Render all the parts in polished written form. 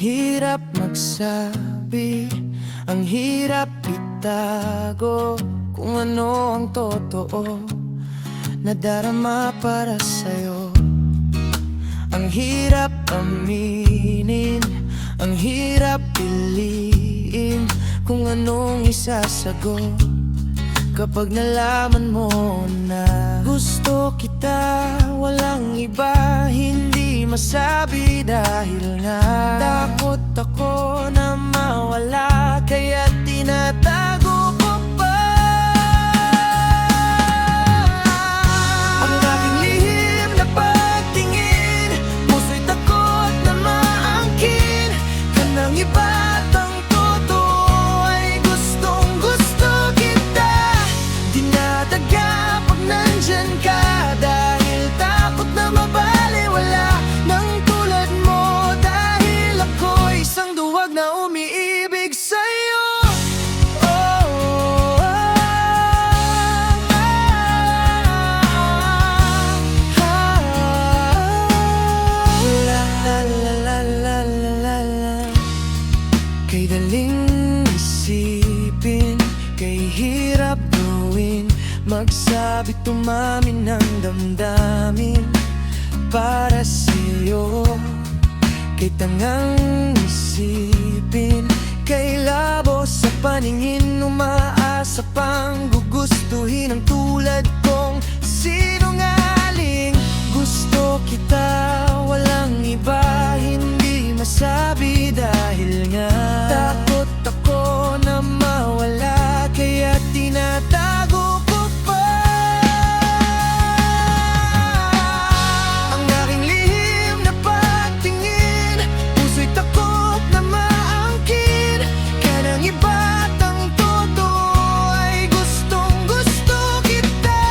hirap magsabi, ang hirap itago kung ano ang totoo nadarama para sa'yo. Ang hirap aminin, ang hirap piliin kung anong isasagot kapag nalaman mo na gusto kita, walang iba, hindi masabi dahil nga takot ako na mawala, kaya tinatago ko pa ang aking lihim na pagtingin. Puso'y takot na maangkin ka ng iba. Kay daling isipin, kay hirap gawin, magsabi tumamin ng damdamin para sa'yo. Kay tangang isipin, kay labo sa paningin, umaasa pang gugustuhin ang tulad kong sinungaling. Gusto kita, walang iba, hindi masabi dahil nga takot ako na mawala, kaya tinatago ko pa ang aking lihim na pagtingin. Puso'y takot na maangkin ka ng iba, at ang totoo ay gustong gusto kita.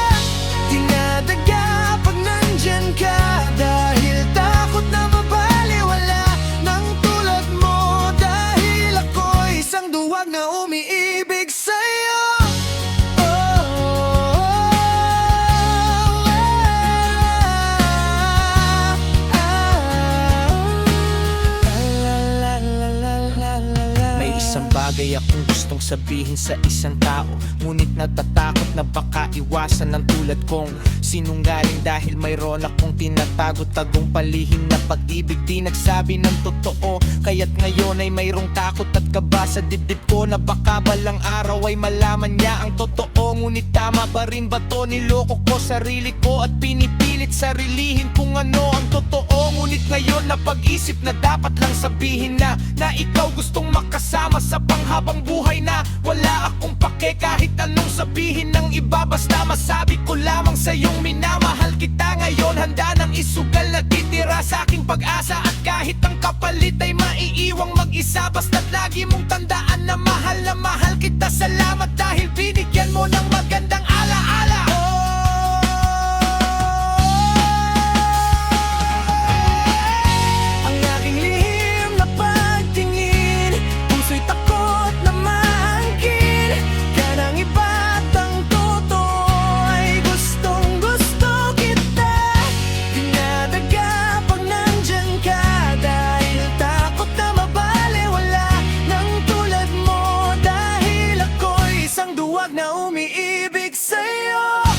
Dinadaga pag nandyan ka dahil takot na mabaliwala ng tulad mo, dahil ako'y isang duwag na umiibig sa'yo. May isang bagay akong gustong sabihin sa isang tao, ngunit natatakot na baka iwasan ng tulad kong sinungaling, dahil mayroon akong tinatago, tagong palihim na pag-ibig, di nagsabi ng totoo. Kaya't ngayon ay mayroong takot at kaba sa dibdib ko na baka balang araw ay malaman niya ang totoo. Ngunit tama ba rin ba to? Niloko ko sarili ko at pinipilit sarilihin kung ano ang totoo. Ngunit ngayon napag-isip na dapat lang sabihin na ikaw gustong makasama sa panghabang buhay, na wala akong pake kahit anong sabihin ng iba, basta masabi ko lamang sa'yong minamahal kita. Ngayon handa nang isugal na titira sa aking pag-asa, at kahit ang kapalit ay maiiwang mag-isa, basta't lagi mong tandaan na mahal kita. Salamat dahil binigyan mo ng magandang alaala. Ang aking lihim na pagtingin, puso'y takot na maangkin ka ng iba, at ang totoo ay gustong gusto kita. Dinadaga pag nandyan ka dahil takot na mabaliwala ng tulad mo, dahil ako'y isang duwag na umiibig sa'yo.